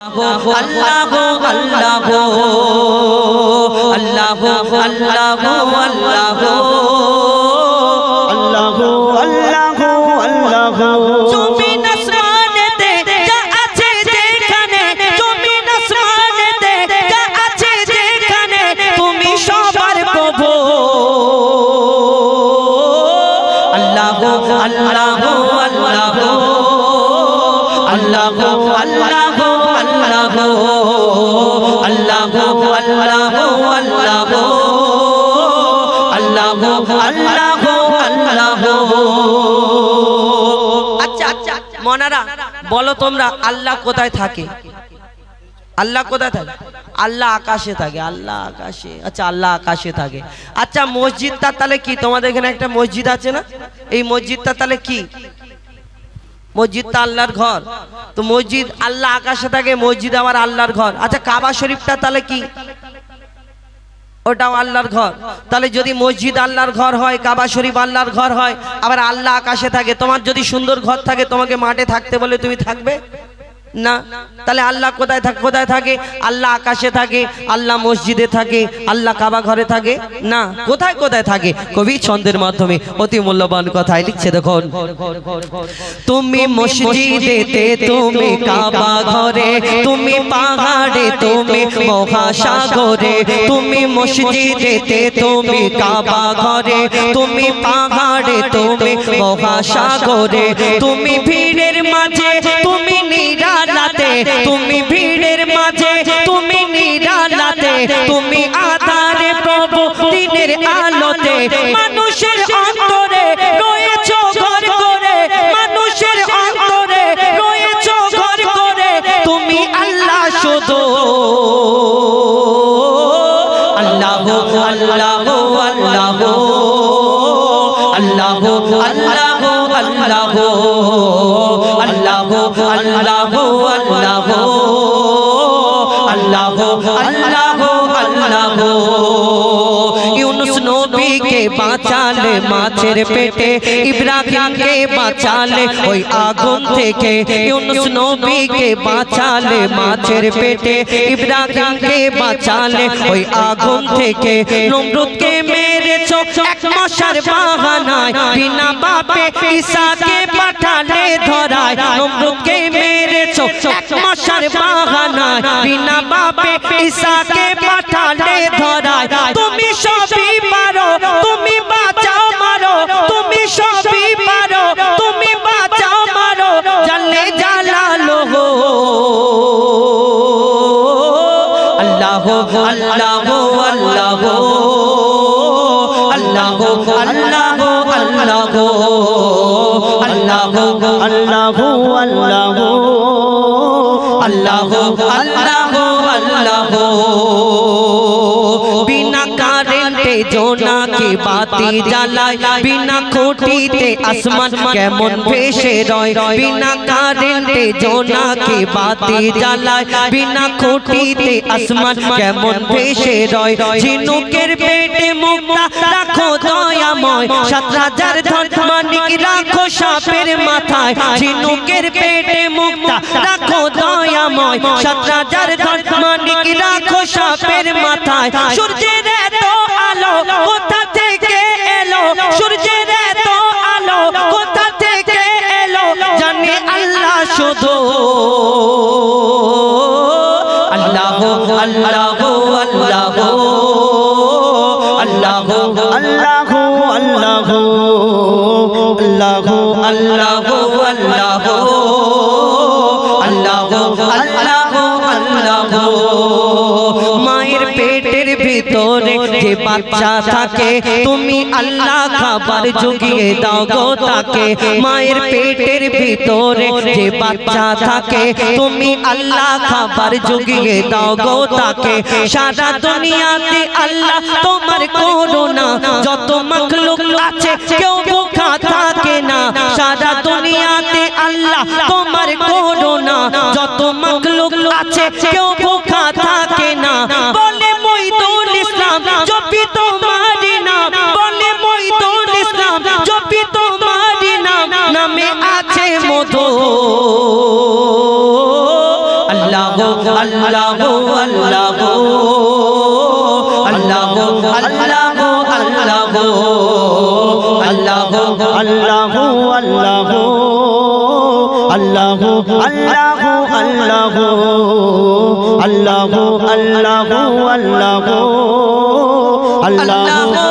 अल्लाह अल्लाह अल्लाह अल्लाह अल्लाह अल्लाह अल्लाह जमीन आसमानेते जा আছে যেখানে जमीन आसमानेते जा আছে যেখানে তুমি সবার প্রভু अल्लाह अल्लाह अल्लाह अल्लाह अल्लाह अल्लाह अल्लाह अच्छा मोनारा बोलो तोमरा अल्लाह कोथाय थाके अल्लाह कोथाय थाके अल्लाह आकाशे थाके अल्लाह आकाशे अच्छा अल्लाह आकाशे थाके अच्छा मस्जिदटा ताहले कि तोमादेर एखाने एकटा मस्जिद आछे ना एई मस्जिदटा ताहले कि मस्जिद तो आल्लाहर घर तो मस्जिद आल्लाह आकाशे थाके मस्जिद आबार आल्लाहर घर अच्छा काबा शरीफटा ताहले कि ओटाও आल्लाहर घर ताहले यदि मस्जिद आल्लाहर घर हय काबा शरीफ आल्लाहर घर हय आबार आल्लाह आकाशे थाके तोमार यदि सुंदर घर थाके तोमाके माठे थाकते बोले तुमी थाकबे ना ताहले अल्लाह कोथाय थाके अल्लाह आकाशे थाके अल्लाह मस्जिदे थाके अल्लाह काबा घरे थाके ना कोथाय कोथाय थाके कवि छंदेर माध्यमे अति मूल्यवान कथाय लिखছে দেখুন তুমি মসজিদেতে তুমি কাবা ঘরে তুমি পাহাড়ে তুমি মহাসাগরে তুমি মসজিদেতে তুমি কাবা ঘরে তুমি পাহাড়ে তুমি মহাসাগরে তুমি ভিড়ের মাঝে তুমি নিরালাতে তুমি ভিড়ের মাঝে তুমি নিরালাতে তুমি আধারে প্রভু দিনের আলোতে মানুষের অন্তরে রয়েছো ঘর করে মানুষের অন্তরে রয়েছো ঘর করে তুমি আল্লাহ শুধু আল্লাহ আল্লাহ আল্লাহ अल्लाह अल्लाह अल्लाह अल्लाह अल्लाह अल्लाह अल्लाह अल्लाह यूनुस नबी के बाँचाले माछेर पेटे इब्राहिम के बाँचाले ओई आगुन थेके यूनुस नबी के बाँचाले माछेर पेटे इब्राहिम के बाँचाले ओई आगुन थेके नमरूद के मेरेछो एक मशार बाहानाय बिना बापे ईसा के पाठाले धराय नमरूद के मेरेछो एक मशार बाहानाय बिना बापे ईसा के पाठाले धराय तुमी सबई पारो तुमी बाँचाओ मारो तुमी सबई पारो तुमी बाँचाओ मारो जल्ले जालालो अल्लाह अल्लाह अल्लाह अल्लाह अल्लाह अल्लाह अल्लाह अल्लाह अल्लाह अल्लाह बिना कारेंटे जोना की बाती जलाय बिना खूंटीते आसमान केमन भेसे रय बिना कारेंटे जोना की बाती जलाय बिना खूंटीते आसमान केमन भेसे रय झिनुकेर पेटे मुक्ता राखो दयामय ৭০০০ धन मानिक राखो सापेर माथाय झिनुकेर पेटे मुक्ता राखो दयामय ৭০০০ धन मानिक राखो सापेर माथाय सूर्येर एत आलो कोथा थेके एलो सूर्येर एत आलो कोथा थेके एलो जाने अल्लाह शुधु अल्लाह अल्लाह अल्लाह अल्लाह अल्लाह अल्लाह अल्लाह अल्लाह अल्लाह अल्लाह मायेर पेटेर भितरे जे बाच्चा थाके तुमी अल्लाह खाबार जुगिए दाओ गो ताके मायेर पेटेर भितरे जे बाच्चा थाके तुमी अल्लाह खाबार जुगिए दाओ गो ताके सारा दुनियाते अल्लाह तोमार करुणा যত मखलुक आछे केउ भूखा थाके ना सारा दुनियाते अल्लाह तोमार करुणा যত मखलुक आछे केउ भूखा थाके ना बोले मुईदुल इस्लाम जपी तोमारी नाम बोले मुईदुल इस्लाम जपी तोमारी नाम नामे आछे मधु अल्लाह अल्लाह अल्लाह अल्लाह अल्लाह अल्लाह अल्लाह अल्लाह अल्लाह अल्लाह अल्लाह अल्लाह अल्लाह अल्लाह अल्लाह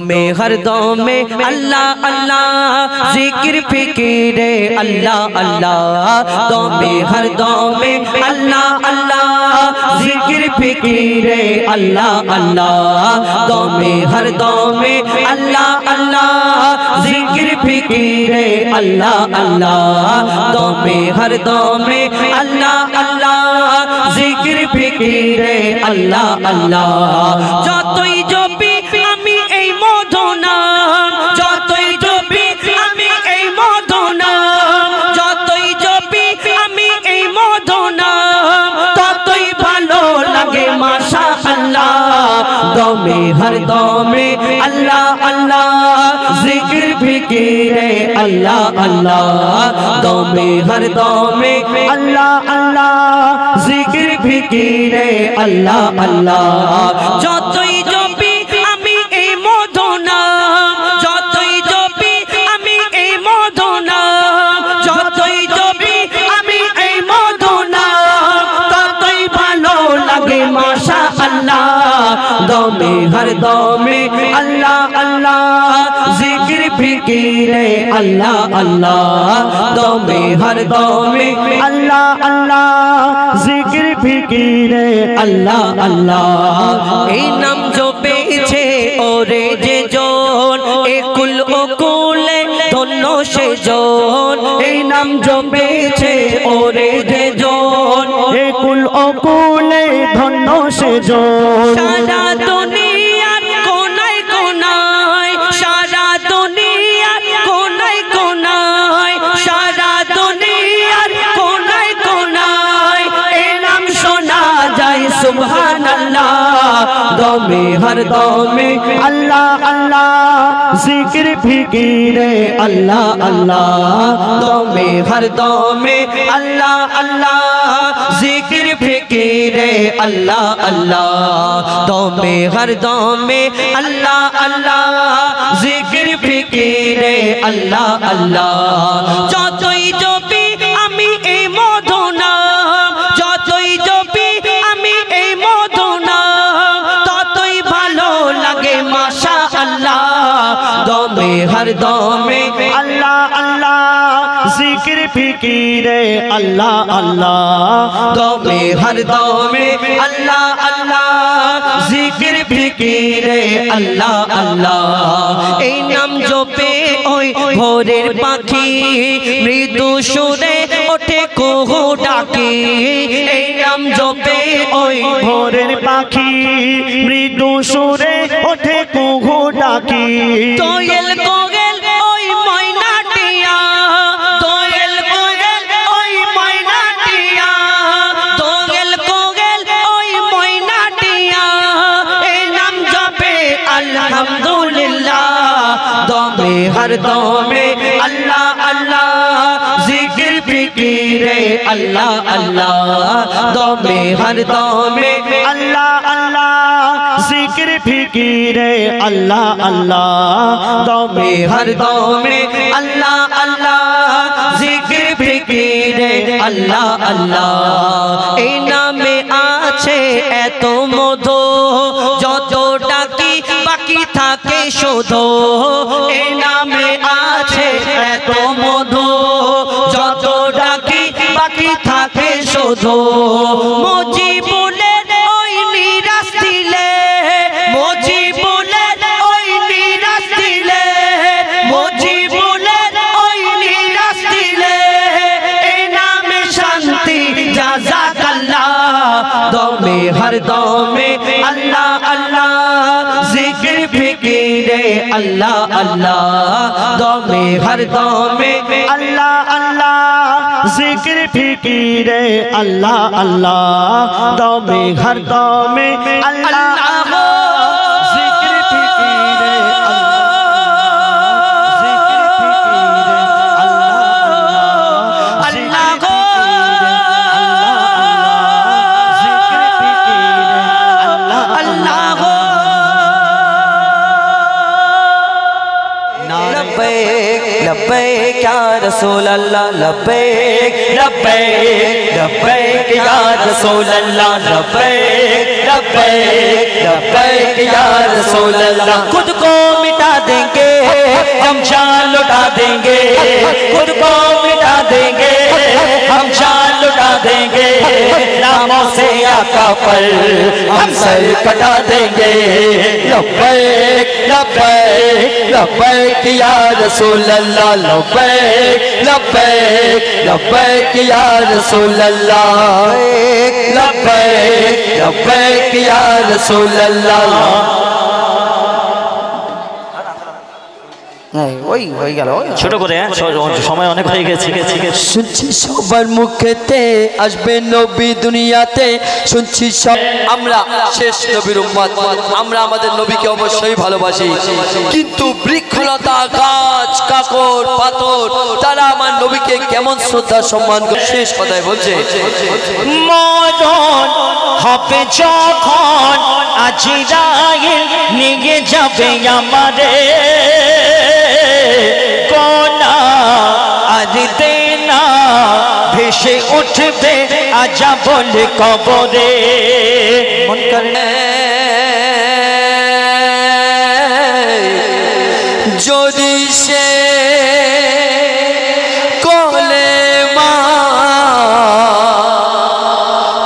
में हर दम में अल्लाह अल्लाह जिक्र फिक्र अल्लाह अल्लाह तो में हर दम में अल्लाह अल्लाह जिक्र फिक्र अल्लाह अल्लाह तो में हर दम में अल्लाह अल्लाह जिक्र फिक्र अल्लाह अल्लाह तो में हर दम में अल्लाह अल्लाह जिक्र फिक्र अल्लाह अल्लाह যতই জপি আমি এই মধু নাম যতই জপি আমি এই মধু নাম যতই জপি আমি এই মধু নাম ততই ভালো লাগে মাশাআল্লাহ দমে হর দমে আল্লাহ আল্লাহ জিকির ফিকির আল্লাহ আল্লাহ দমে হর দমে আল্লাহ আল্লাহ জিকির ফিকির আল্লাহ আল্লাহ যতই জপি আমি এই মধু নাম যতই জপি আমি এই মধু নাম যতই জপি আমি এই মধু নাম ততই ভালো লাগে মাশাআল্লাহ দমে হর দমে আল্লাহ আল্লাহ জিকির ফিকির আল্লাহ আল্লাহ দমে হর দমে अल्लाह अल्लाह जिक्र फिकिर अल्लाह अल्लाह এই নাম জপেছে ওরে যে জন একুল ওকুলে ধন্য সে জন এই নাম জপেছে ওরে যে জন একুল ওকুলে ধন্য সে জন সারা দুনিয়ার কোনায় কোনায় সারা দুনিয়ার কোনায় কোনায় সারা দুনিয়ার কোনায় কোনায় এই নাম শোনা যায় সুবহানাল্লাহ দমে হর দমে अल्लाह अल्लाह जिक्र फिकिर अल्लाह अल्लाह दमे हर दमे अल्लाह अल्लाह जिक्र फिकिर अल्लाह अल्लाह दमे हर दमे अल्लाह अल्लाह जिक्र फिकिर अल्लाह अल्लाह যতই জপি আমি এই মধু নাম যতই জপি আমি এই মধু নাম ততই ভালো লাগে মাশাআল্লাহ দমে হর দমে अल्लाह अल्लाह जिक्र फिकिर अल्लाह अल्लाह दमे हर दमे अल्लाह अल्लाह जिक्र फिकिर अल्लाह अल्लाह এই নাম জপে ওই ভোরের পাখি মৃদু সুরে ওঠে কুহু ডাকি এই নাম জপে ওই ভোরের পাখি মৃদু সুরে ওঠে কুহু ডাকি কোয়েল কোয়েল ওই ময়নাটিয়া কোয়েল কোয়েল ওই ময়নাটিয়া কোয়েল কোয়েল ওই ময়নাটিয়া এই নাম জপে আলহামদুলিল্লাহ দমে হর দমে আল্লাহ আল্লাহ জিকির ফিকির আল্লাহ আল্লাহ দমে হর দমে अल्लाह अल्लाह जिक्र फिकिर अल्लाह अल्लाह दमे हर दमे अल्लाह अल्लाह जिक्र फिकिर अल्लाह अल्लाह এই নামে আছে এত মধু যত ডাকি বাকি থাকে শুধু এই নামে আছে এত মধু যত ডাকি বাকি থাকে শুধু মুজিবুলের ওই নিরাশ দিলে মুজিবুলের ওই নিরাশ দিলে মুজিবুলের ওই নিরাশ দিলে এই নামে শান্তি জাযাকাল্লাহ দমে হর দমে আল্লাহ আল্লাহ জিকির ফিকির अल्लाह अल्लाह दौमे हर दौमे अल्लाह अल्लाह जिक्र फिकीरे अल्लाह अल्लाह दौमे हर दौमे अल्लाह जिक्र फिकीरे लब्बैक या रसूल अल्लाह लब्बैक लब्बैक लब्बैक या रसूल अल्लाह लब्बैक लब्बैक लब्बैक या रसूल अल्लाह खुद को मिटा देंगे हम जान लुटा देंगे खुद को मिटा देंगे हम जान लुटा देंगे नामों से आका पर हम सर कटा देंगे लब्बैक लब्बैक लब्बैक या रसूल अल्लाह लब्बैक लब्बैक लब्बैक या रसूल अल्लाह लब्बैक लब्बैक या रसूल अल्लाह ছোট করে সময় অনেক হয়ে গেছে শুনছি সবার মুখেতে আসবে নবী দুনিয়াতে শুনছি সব আমরা শেষ নবীর উম্মত আমরা আমাদের নবীকে অবশ্যই ভালোবাসি কিন্তু বৃক্ষলতা গাছ কাকর পাথর তারা আমার নবীকে কেমন শ্রদ্ধা সম্মান করে শেষ কথায় বলছে মরণ হবে যখন আজরাইল নিয়ে যাবে আমারে কোনা আর দেনা ভেসে উঠবে আজা বলে কবরে মন করে যদি সে কোলে মা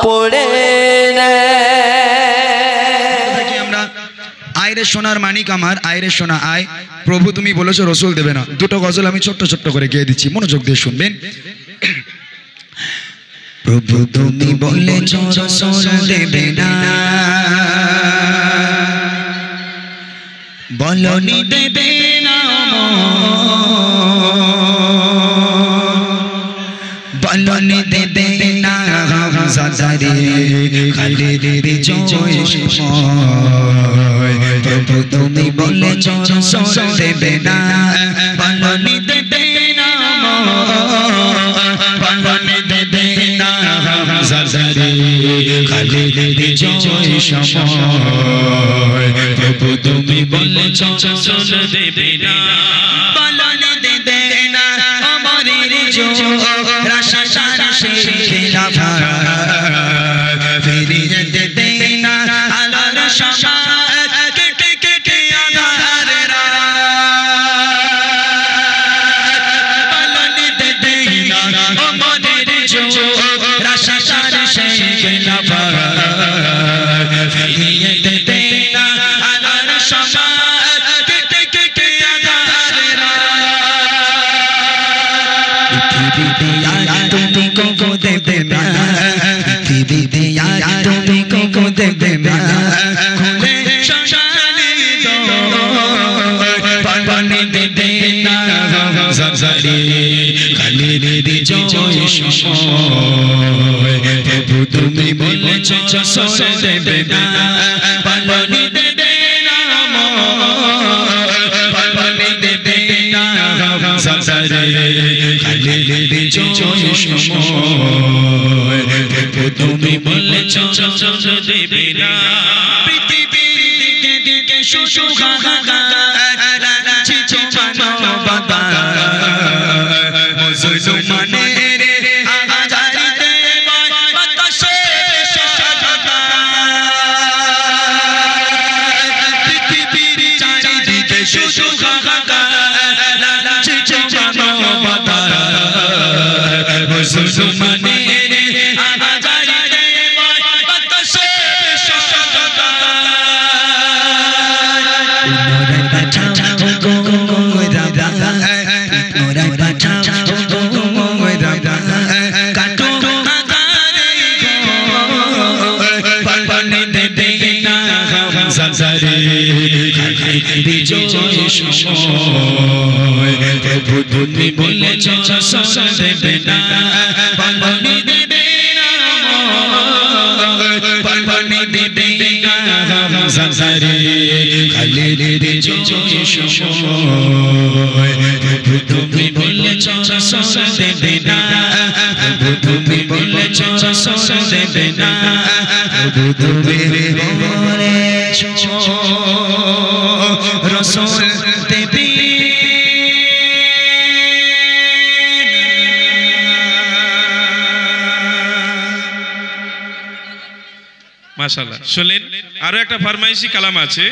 পড়ে আয়রে সোনার মানিক আমার আয়রে সোনা আয় প্রভু তুমি বলেছো রসুল দেবে না দুটো গজল আমি ছোট্ট ছোট্ট করে গেয়ে দিচ্ছি মনোযোগ দিয়ে শুনবেন প্রভু তুমি বলেছো রসুল দেবে না বলনি দেবে না বলনি দেবে না হামজাদারে খালিদ বিজয় সময় প্রভু তুমি বলেছো রসুল দেবে না বলনি দেবে না বলনি দেবে না হামজাদারে খালিদ বিজয় সময় প্রভু তুমি বলেছো রসুল দেবে না বলনি দেবে না অমরের জো রাশা সারা শেখেলা ফিরিয়ে দেবে না আলোর শামাত কেটে কেটে আধার রাত বলনি দেবে না অমরের জো রাশা সারা শেখেলা ফিরিয়ে দেবে না আলোর শামাত কেটে কেটে আধার রাত তুমি को देवे ना दीदी यार तुम्हें को देवे ना खुले शानी दो पानी देवे ना ज़री खाली दी जो शोय प्रभु तुम्हें बोले चो देवे ना पानी देवे ना पानी देवे ना ज़री खाली दी जो তুমি বলেছো দেবে না পৃথিবীর দিকে দিকে সুসুখাগার লাগছে মানবতা মুসলমানের আজারিতে বাতাসে সজাগতা পৃথিবীর চারিদিকে সুসুখাগার লাগছে মানবতা মুসলমানের আজারিতে বাতাসে সজাগতা মোরা বাঁচাও গো রাবা মোরা বাঁচাও গো রাবা কাটো আগারে গো পানি দেবে না হামজারে বিজয় সময় প্রভু তুমি বলেছ রসুল দেবে না পানি দেবে না পানি দেবে না হামজারে খালি দিয়েছ সময় প্রভু তুমি বলেছ রসুল দেবে না প্রভু তুমি বলেছ রসুল দেবে না প্রভু তুমি বলেছ রসুল দেবে মাশাআল্লাহ। শুনলেন, আরো একটা ফরমাইশি কালাম আছে।